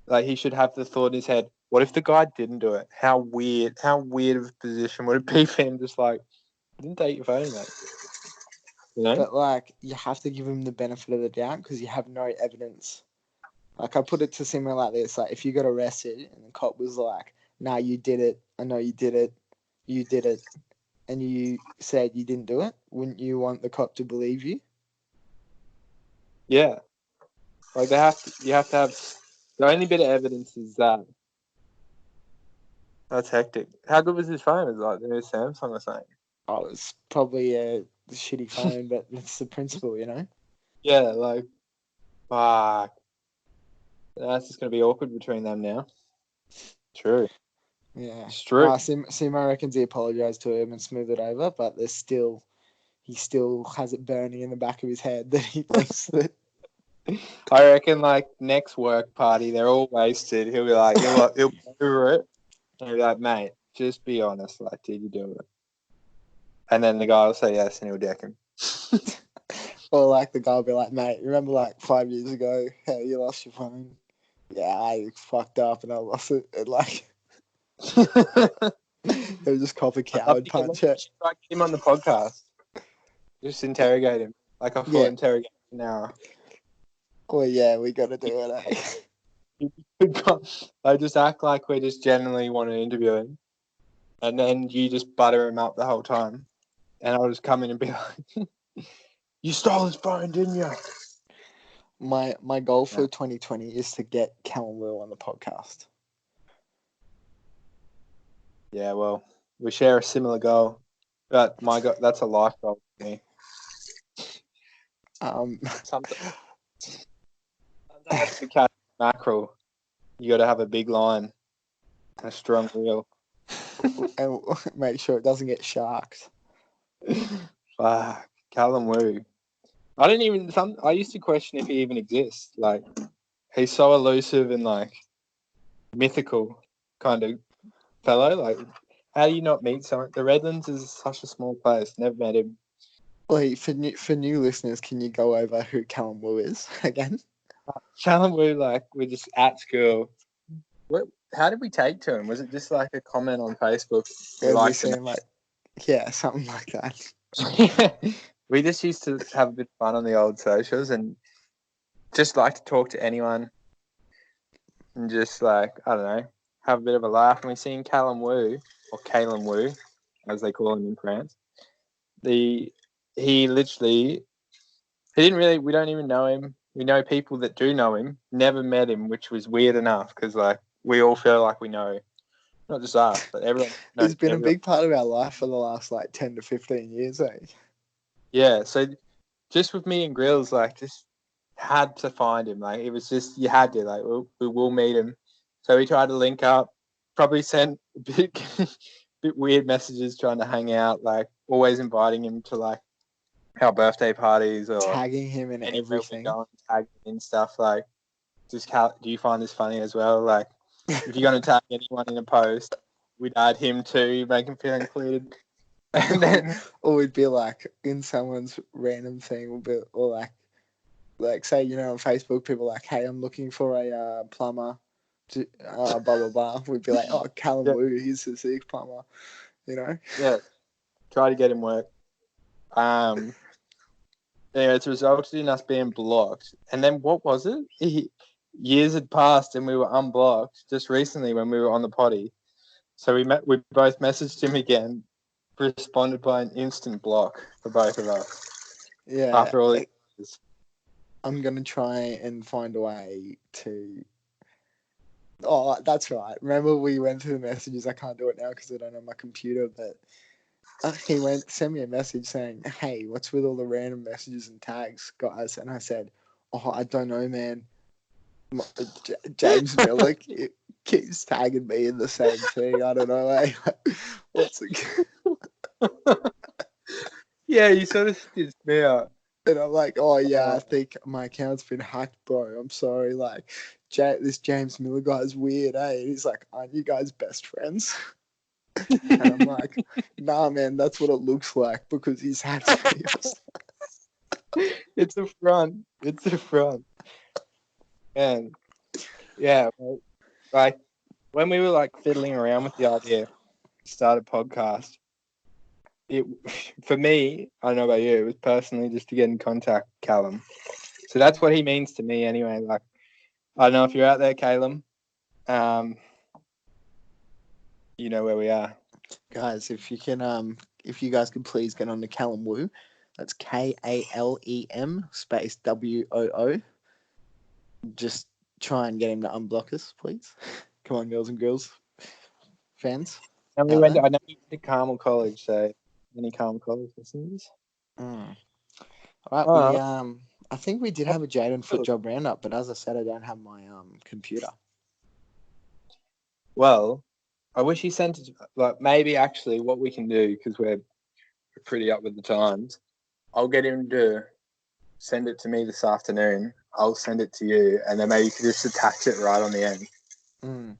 Like, he should have the thought in his head, what if the guy didn't do it? How weird of a position would it be for him? Just like, didn't take your phone, mate. You know? But like, you have to give him the benefit of the doubt because you have no evidence. Like, I put it to Simo like this: like, if you got arrested and the cop was like, "Nah, you did it. I know you did it. You did it," and you said you didn't do it, wouldn't you want the cop to believe you? Yeah. Like, you have to have, the only bit of evidence is that. That's hectic. How good was his phone? Is it like the new Samsung or something? Oh, it's probably a shitty phone, but it's the principle, you know? Yeah, like, fuck. That's just going to be awkward between them now. True. Yeah. It's true. Simo reckons he apologised to him and smoothed it over, but he still has it burning in the back of his head that he thinks that. I reckon, like, next work party, they're all wasted. He'll be like, he'll go over it. And he'll be like, mate, just be honest. Like, did you do it? And then the guy will say yes, and he'll deck him. Or like the guy will be like, mate, remember like 5 years ago how you lost your phone? Yeah, I fucked up and I lost it. And like, he'll just cop a coward punch it. Try get him on the podcast. Just interrogate him. Like a full interrogation now. Well, yeah, we got to do it, eh? I just act like we just genuinely want to interview him. And then you just butter him up the whole time. And I'll just come in and be like, you stole his phone, didn't you? My goal for 2020 is to get Callum Will on the podcast. Yeah, well, we share a similar goal. But that's a life goal for me. Sometimes to catch mackerel, you got to have a big line and a strong reel. And make sure it doesn't get sharked. Fuck, Callum Wu. I used to question if he even exists. Like, he's so elusive and like mythical kind of fellow. Like, how do you not meet someone? The Redlands is such a small place. Never met him. Wait, for new listeners, can you go over who Callum Wu is again? Callum Wu, like, we're just at school. How did we take to him? Was it just like a comment on Facebook? Yeah, something like that. We just used to have a bit of fun on the old socials and just like to talk to anyone and just like, I don't know, have a bit of a laugh. And we seen Callum Wu, or Callum Wu, as they call him in France. We don't even know him. We know people that do know him, never met him, which was weird enough because like we all feel like we know, not just us, but everyone. He's been a big part of our life for the last like 10 to 15 years, eh? Yeah, so just with me and Gryllz, like, just had to find him. Like, it was just, you had to, like, we will meet him. So we tried to link up, probably sent a bit weird messages trying to hang out, like, always inviting him to, like, our birthday parties or tagging him in everything. Tagging in stuff, like, just, do you find this funny as well? Like, if you're going to tag anyone in a post, we'd add him too, make him feel included. And then, or we'd be like in someone's random thing, or like say, you know, on Facebook, people are like, hey, I'm looking for a plumber, blah blah blah. We'd be like, oh, Callum Yeah. Wu, he's the six plumber, you know. Yeah, try to get him work. Anyway, it's resulted in us being blocked. And then what was it? Years had passed and we were unblocked just recently when we were on the potty. So we both messaged him again, responded by an instant block for both of us. Yeah. After all these years. I'm gonna try and find a way to. Oh, that's right. Remember we went through the messages. I can't do it now because I don't have my computer. But he sent me a message saying, "Hey, what's with all the random messages and tags, guys?" And I said, "Oh, I don't know, man. James Miller keeps tagging me in the same thing. I don't know. Eh? What's it?" Yeah, you sort of stitched me out. And I'm like, "Oh yeah, I think my account's been hacked, bro. I'm sorry. Like, this James Miller guy's weird, eh?" And he's like, "Aren't you guys best friends?" And I'm like, "Nah, man, that's what it looks like because he's hacked me." It's a front. And yeah, like when we were like fiddling around with the idea to start a podcast, for me, I don't know about you, it was personally just to get in contact with Callum. So that's what he means to me anyway. Like, I don't know if you're out there, Callum. You know where we are. Guys, if you guys could please get on to Callum Wu. That's KALEM space WOO. Just try and get him to unblock us, please. Come on, Milz and Gryllz fans. And I know we went to Carmel College, so any Carmel College listeners? All right, I think we did have a Jaden Foot Job roundup, but as I said, I don't have my computer. Well, I wish he sent it. Like maybe actually, what we can do because we're pretty up with the times. I'll get him to send it to me this afternoon. I'll send it to you, and then maybe you can just attach it right on the end.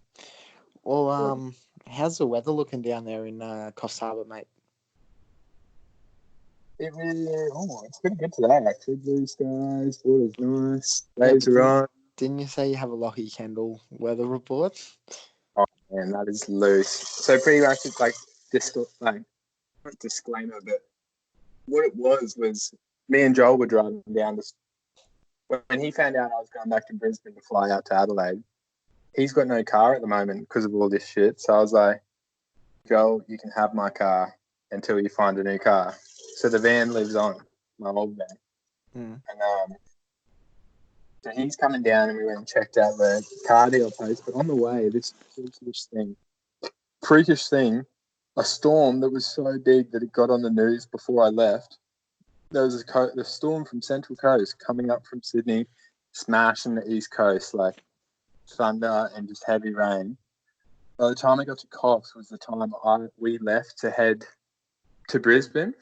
Well, how's the weather looking down there in Coffs Harbour, mate? It's pretty good today, actually. Blue skies, water's nice, waves are on. Didn't you say you have a Lockie Kendall weather report? Oh man, that is loose. So pretty much it's like not disclaimer, but what it was me and Joel were driving down this. When he found out I was going back to Brisbane to fly out to Adelaide, he's got no car at the moment because of all this shit. So I was like, Joel, you can have my car until you find a new car. So the van lives on, my old van. And so he's coming down and we went and checked out the car deal place. But on the way, this freakish thing, a storm that was so big that it got on the news before I left. There was a storm from Central Coast coming up from Sydney, smashing the East Coast, like thunder and just heavy rain. By the time I got to Coffs was the time we left to head to Brisbane.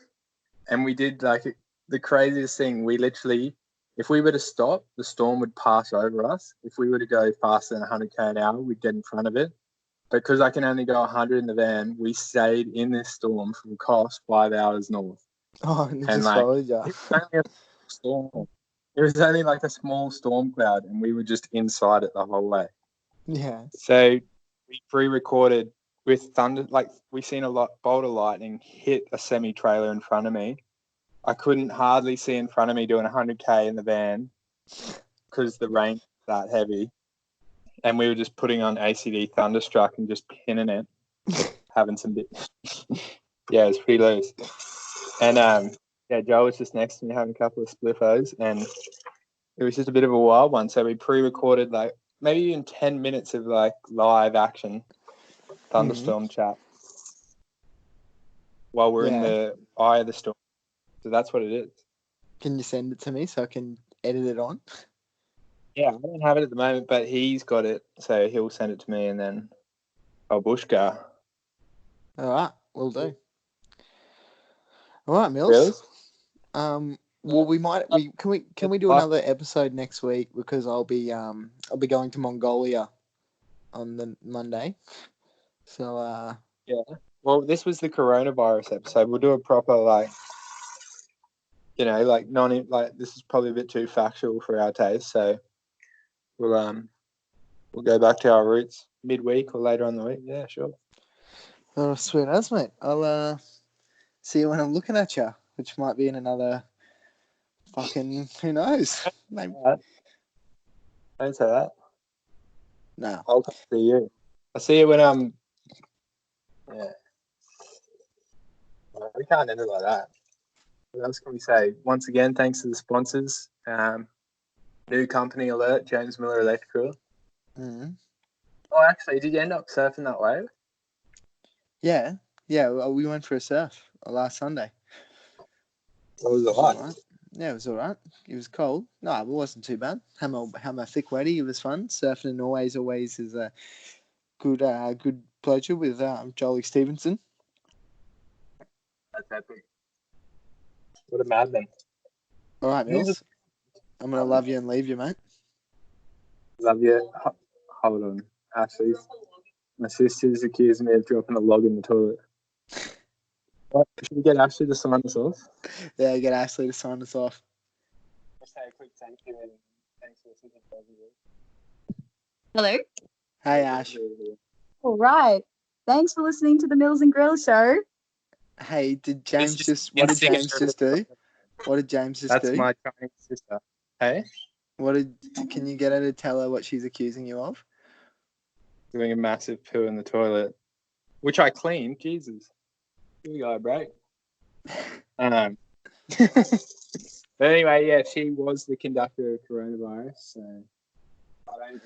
And we did the craziest thing. We literally, if we were to stop, the storm would pass over us. If we were to go faster than 100k an hour, we'd get in front of it. But because I can only go 100 in the van, we stayed in this storm from Coffs 5 hours north. Oh, and just followed you. It was only a storm. It was only like a small storm cloud, and we were just inside it the whole way. Yeah. So we pre-recorded with thunder, like we seen a bolt of lightning hit a semi-trailer in front of me. I couldn't hardly see in front of me doing 100k in the van because the rain was that heavy. And we were just putting on ACD Thunderstruck and just pinning it, having some bit. Yeah, it was pretty loose. And Joe was just next to me having a couple of spliffos, and it was just a bit of a wild one. So we pre-recorded like maybe even 10 minutes of like live action thunderstorm chat while we're in the eye of the storm. So that's what it is. Can you send it to me so I can edit it on? Yeah, I don't have it at the moment, but he's got it, so he'll send it to me, and then I'll bushka. All right, will do. All right, Mills. Really? Well, can we do another episode next week because I'll be going to Mongolia on the Monday. So yeah. Well, this was the coronavirus episode. We'll do a proper this is probably a bit too factual for our taste, so we'll we'll go back to our roots midweek or later on the week. Yeah, sure. Oh, sweet as, mate. I'll see you when I'm looking at you, which might be in another fucking, who knows? Maybe. Don't say that. No. I'll come see you. I'll see you when I'm... Yeah. Well, we can't end it like that. What else can we say? Once again, thanks to the sponsors. New company alert, James Miller Electrical. Mm-hmm. Oh, actually, did you end up surfing that wave? Yeah. Yeah, well, we went for a surf last Sunday. What was it All like? right. Yeah, it was all right. It was cold. No, it wasn't too bad. Had my thick waddy. It was fun. Surfing in Norway's always is a good pleasure with Jolie Stevenson. That's epic. What a madman. All right, Mills. I'm going to love you and leave you, mate. Love you. Hold on. Ashley. My sister's accused me of dropping a log in the toilet. What? Should we get Ashley to sign us off? Yeah, get Ashley to sign us off. Let's say a quick thank you and thanks for listening to everyone. Hello. Hey, Ash. All right. Thanks for listening to the Milz and Gryllz show. Hey, did James just... What did James just do? What did James just do? That's my Chinese sister. Hey? Can you get her to tell her what she's accusing you of? Doing a massive poo in the toilet, which I cleaned. Jesus. Here we go, bro. But anyway, yeah, she was the conductor of coronavirus, so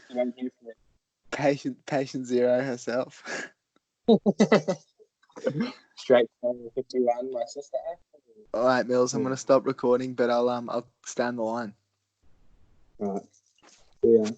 you don't hear from it. Patient zero herself. Straight from 51, my sister. All right, Mills, I'm going to stop recording, but I'll stand the line. All right. Yeah.